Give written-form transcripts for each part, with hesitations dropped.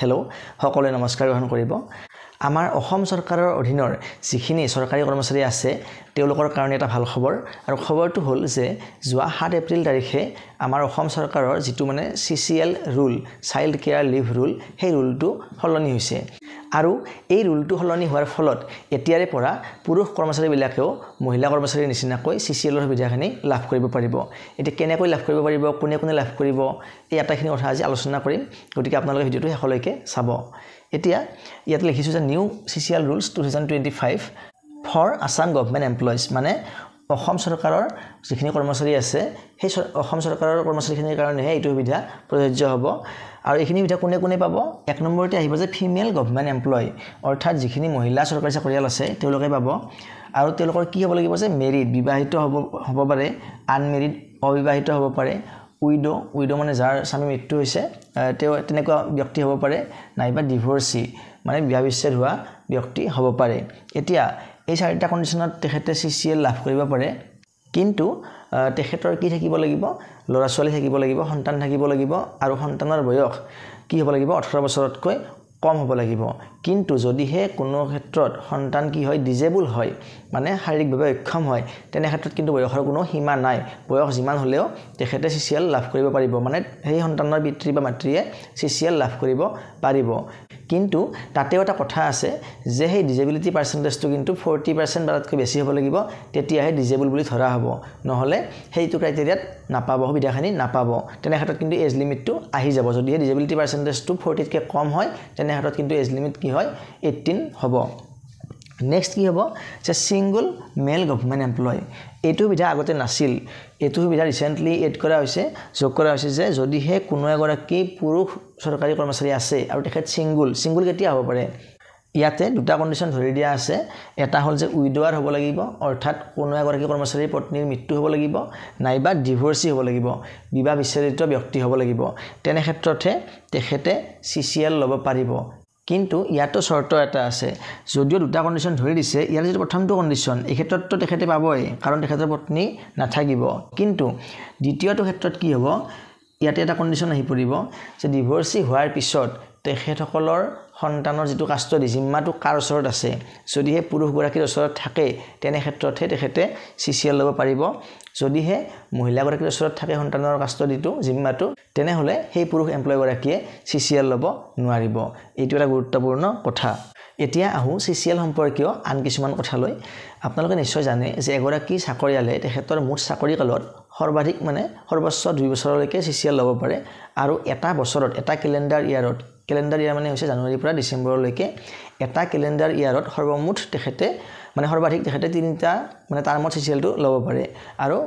hello' সকলোৱে নমস্কাৰ গ্ৰহণ কৰিব আমাৰ অসম চৰকাৰৰ অধীনৰ যিখিনি চৰকাৰী কৰ্মচাৰী আছে তেওঁলোকৰ কাৰণে এটা ভাল খবৰ আৰু খবৰটো হ'ল যে যোৱা 7 এপ্ৰিল তাৰিখে আমাৰ অসম চৰকাৰৰ যেটো মানে CCL rule child care leave rule সেই ৰুলটো সলনি হৈছে আৰু এই ৰুলটো সলনি হোৱাৰ ফলত এতিয়াৰে পৰা পুৰুষ কৰ্মচাৰীবিলাকেও মহিলা কৰ্মচাৰীৰ নিচিনাকৈ CCL ৰ সুবিধাখিনি লাভ কৰিব পাৰিব এতিয়া কেনেকৈ লাভ কৰিব পাৰিব কোনে কোনে লাভ কৰিব এই আটাইখিনি কথা আজি আলোচনা কৰিম গতিকে আপোনালোকে ভিডিঅটো শেষলৈকে চাব এতিয়া ইয়াত লিখিছো যে new CCL rules 2025 for Assam government employees মানে অসম চৰকাৰৰ যিখিনি কৰ্মচাৰী আছে সেই অসম চৰকাৰৰ কৰ্মচাৰীখিনিৰ কাৰণে এইটো সুবিধা প্ৰযোজ্য হ'ব আৰু এইখিনি সুবিধা কোনে কোনে পাব এক নম্বৰতে আহিব যে ফিমেল গভৰ্নমেন্ট এমপ্লয় অৰ্থাৎ যিখিনি মহিলা চৰকাৰী চাকৰিয়াল আছে তেওঁলোকে পাব আৰু তেওঁলোকৰ কি হ'ব লাগিব যে মেৰিড বিবাহিত হ'ব পাৰে আনমেৰিড অবিবাহিত হ'ব পাৰে উইডো মানে যাৰ স্বামী মৃত্যু হৈছে তেওঁ তেনেকুৱা ব্যক্তি হ'ব পাৰে নাইবা ডিভোৰ্সি মানে বিয়া বিচ্ছেদ হোৱা ব্যক্তি হ'ব পাৰে এতিয়া এই চাৰিটা কন্ডিশনত তেখেতে CCL লাভ কৰিব পাৰে কিন্তু তেখেতৰ কি থাকিব লাগিব ল'ৰা ছোৱালী থাকিব লাগিব সন্তান থাকিব লাগিব আৰু সন্তানৰ বয়স কি হ'ব লাগিব 18 বছৰতকৈ কম হ'ব লাগিব কিন্তু যদিহে কোনো ক্ষেত্ৰত সন্তান কি হয় ডিজেবল হয় মানে শাৰীৰিকভাৱে অক্ষম হয় তেনে ক্ষেত্ৰত কিন্তু বয়সৰ কোনো সীমা নাই বয়স যিমান হলেও তেখেতে CCL লাভ কৰিব পাৰিব মানে সেই সন্তানৰ পিতৃ বা মাতৃয়ে CCL লাভ কৰিব পাৰিব কিন্তু তাতেও এটা কথা আছে যে সেই ডিজেবিলিটি পাৰ্চেন্টেজটো কিন্তু 40% বাৰতকৈ বেছি হ'ব লাগিব তেতিয়াহে ডিজেবল বুলি ধৰা হ'ব নহলে সেইটো ক্ৰাইটেৰিয়াত নাপাব সুবিধাখিনি নাপাব তেনে ক্ষেত্ৰত কিন্তু এজ লিমিটটো আহি যাব যদি ডিজেবিলিটি পাৰ্চেন্টেজটো 40 তকৈ কম হয় তেনে ক্ষেত্ৰত কিন্তু এজ লিমিট কি হয় 18 হ'ব নেক্সট কি হ'ব যে সিঙ্গল মেল গভৰ্নমেন্ট এমপ্লয় এইটো সুবিধা আগতে নাছিল এইটো সুবিধা ৰিসেন্টলি এড কৰা হৈছে যোগ কৰা হৈছে যে যদিহে কোনো এগৰাকী পুৰুষ চৰকাৰী কৰ্মচাৰী আছে আৰু তেখেত সিঙ্গল কেতিয়া হ'ব পাৰে ইয়াতে দুটা কন্ডিশন ধৰি দিয়া আছে এটা হ'ল যে উইডোৱাৰ হ'ব লাগিব অৰ্থাৎ কোনো এগৰাকী কৰ্মচাৰীৰ পত্নীৰ মৃত্যু হ'ব লাগিব নাইবা ডিভোৰ্সি হ'ব লাগিব বিবাহ বিচ্ছেদিত ব্যক্তি হ'ব লাগিব তেনে ক্ষেত্ৰতে তেখেতে CCL ল'ব পাৰিব কিন্তু ইয়াতো শৰ্ত এটা আছে যদিও দুটা কন্ডিশন ধৰি দিছে ইয়াৰ যে প্ৰথমটো কন্ডিশন এই ক্ষেত্ৰতটো তেখেতে পাবই কাৰণ তেখেতৰ পত্নী নাথাকিব কিন্তু দ্বিতীয়টো ক্ষেত্ৰত কি হ'ব ইয়াতে এটা কন্ডিশন আহি পৰিব যে ডিভোৰ্সি হোৱাৰ পিছত তেখেতসকলৰ সন্তানৰ যেটো কাষ্টডি জিম্মাটো কাৰ ওচৰত আছে যদিহে পুৰুষ গৰাকীৰ ওচৰত থাকে তেনে ক্ষেত্ৰতে তেখেতে CCL ল'ব পাৰিব যদিহে মহিলা গৰাকীৰ ওচৰত থাকে সন্তানৰ কাষ্টডিটো জিম্মাটো তেনে হলে সেই পুৰুষ এমপ্লয় গৰাকীয়ে CCL ল'ব নোৱাৰিব এইটো এটা গুৰুত্বপূৰ্ণ কথা এতিয়া আহো CCL সম্পৰ্কীয় আন কিছুমান কথা লৈ আপোনালোকে নিশ্চয় জানে যে এগৰাকী চাকৰিয়ালে তেখেতৰ মুঠ চাকৰি কালত সৰ্বাধিক মানে সৰ্বোচ্চ 2 বছৰলৈকে CCL ল'ব পাৰে আৰু এটা বছৰত এটা ক্যালেন্ডাৰ ইয়াৰ মানে হৈছে জানুৱাৰীৰ পৰা ডিচেম্বৰলৈকে এটা ক্যালেন্ডাৰ ইয়াৰত সৰ্বমুঠ তেখেতে মানে সৰ্বাধিক তেখেতে 3টা মানে টাৰ্মত CCLটো ল'ব পাৰে আৰু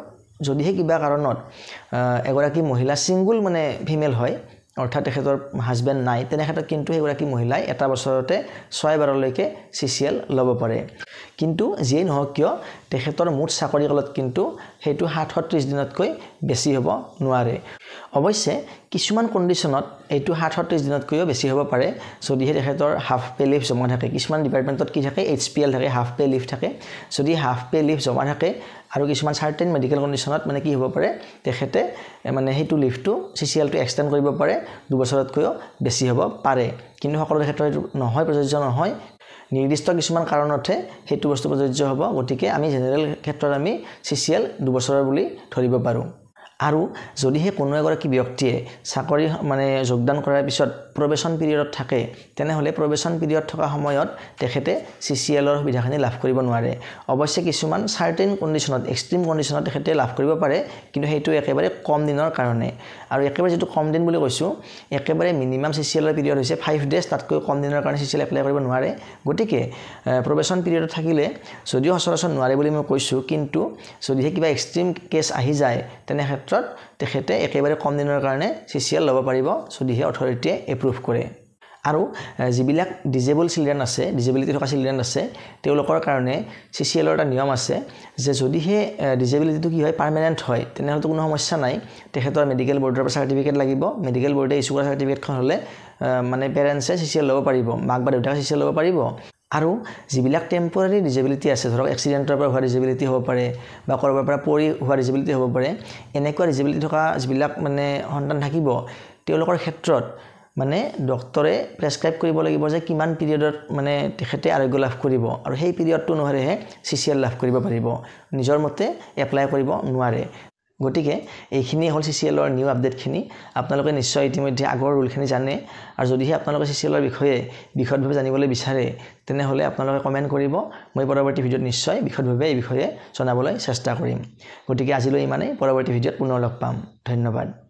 যদিহে কিবা কাৰণত এগৰাকী মহিলা সিঙ্গল মানে ফিমেল হয় অৰ্থাৎ তেখেতৰ হাজবেণ্ড নাই তেনে ক্ষেত্ৰত কিন্তু এগৰাকী মহিলাই এটা বছৰতে 6 বাৰলৈকে CCL ল'ব পাৰে কিন্তু যেই নহওক কিয় তেখেতৰ মুঠ চাকৰি কালত কিন্তু হেতু 37 দিনতকৈ বেছি হ'ব নোৱাৰে অৱশ্যে কিছুমান কন্ডিশনত এইটো 37 দিনতকৈও বেছি হ'ব পাৰে যদিহে তেখেতৰ হাফ পে লিভ জমা থাকে কিছুমান ডিপাৰ্টমেন্টত কি থাকে HPL থাকে হাফ পে লিভ থাকে যদি হাফ পে লিভ জমা থাকে আৰু কিছুমান সাৰ্টেন মেডিকেল কন্ডিশনত মানে কি হ'ব পাৰে তেখেতে মানে হেতু লিভটো CCLটো এক্সটেন্ড কৰিব পাৰে 2 বছৰতকৈও বেছি হ'ব পাৰে কিন্তু সকলো ক্ষেত্ৰত নহয় প্ৰযোজ্য নহয় নিৰ্দিষ্ট কিছুমান কাৰণতহে হেতু বস্তু প্ৰযোজ্য হ'ব গতিকে আমি জেনেৰেল ক্ষেত্ৰত আমি CCL 2 বছৰৰ বুলি ধৰিব পাৰো আৰু যদিহে কোনো এগৰাকী ব্যক্তিয়ে চাকৰি মানে যোগদান কৰাৰ পিছত প্ৰবেশন পিৰিয়ডত থাকে তেনেহলে প্ৰবেশন পিৰিয়ড থকা সময়ত তেখেতে CCL ৰ সুবিধাখিনি লাভ কৰিব নোৱাৰে অৱশ্যে কিছুমান সাৰ্টেন কন্ডিশনত এক্সট্ৰিম কন্ডিশনত তেখেতে লাভ কৰিব পাৰে কিন্তু হেতু একেবাৰে কম দিনৰ কাৰণে আৰু একেবাৰে যেটো কম দিন বুলি কৈছো একেবাৰে মিনিমাম CCL ৰ পিৰিয়ড হৈছে 5 ডেজ তাতকৈ কম দিনৰ কাৰণে CCL এপ্লাই কৰিব নোৱাৰে গতিকে প্ৰবেশন পিৰিয়ডত থাকিলে যদিও সচৰাচৰ নোৱাৰে বুলি মই কৈছো কিন্তু যদিহে কিবা এক্সট্ৰিম কেছ আহি যায় তেনে তেখেতে একেবাৰে কম দিনৰ কাৰণে CCL ল'ব পাৰিব যদিহে অথৰিটিয়ে এপ্ৰুভ কৰে আৰু যিবিলাক ডিজেবল চিলড্ৰেন আছে ডিজেবিলিটি থকা চিলড্ৰেন আছে তেওঁলোকৰ কাৰণে CCL ৰ এটা নিয়ম আছে যে যদিহে ডিজেবিলিটিটো কি হয় পাৰ্মানেন্ট হয় তেনেহলে কোনো সমস্যা নাই তেখেতৰ মেডিকেল বৰ্ডৰ পৰা সাৰ্টিফিকেট লাগিব মেডিকেল বৰ্ডে ইছ্যু কৰা সাৰ্টিফিকেটখন হলে মানে পেৰেন্টছে CCL ল'ব পাৰিব মাক বা দেউতাকে CCL ল'ব পাৰিব আৰু যিবিলাক টেম্পৰাৰী ডিজেবিলিটি আছে ধৰক এক্সিডেন্টৰ পৰা হোৱা ডিজেবিলিটি হ'ব পাৰে বা কৰবাৰ পৰা পৰি হোৱা ডিজেবিলিটি হ'ব পাৰে এনেকুৱা ডিজেবিলিটি থকা যিবিলাক মানে সন্তান থাকিব তেওঁলোকৰ ক্ষেত্ৰত মানে ডক্টৰে প্ৰেছক্ৰাইব কৰিব লাগিব যে কিমান পিৰিয়ডত মানে তেখেতে আৰোগ্য লাভ কৰিব আৰু সেই পিৰিয়ডটো অনুসাৰেহে CCL লাভ কৰিব পাৰিব নিজৰ মতে এপ্লাই কৰিব নোৱাৰে গতিকে এইখিনি হ'ল CCLৰ নিউ আপডেটখিনি আপোনালোকে নিশ্চয় ইতিমধ্যে আগৰ ৰুলখিনি জানে আৰু যদিহে আপোনালোকে CCLৰ বিষয়ে বিশদভাৱে জানিবলৈ বিচাৰে তেনেহলে আপোনালোকে কমেন্ট কৰিব মই পৰৱৰ্তী ভিডিঅ'ত নিশ্চয় বিশদভাৱে এই বিষয়ে জনাবলৈ চেষ্টা কৰিম গতিকে আজিলৈ ইমানেই পৰৱৰ্তী ভিডিঅ'ত পুনৰ লগ পাম ধন্যবাদ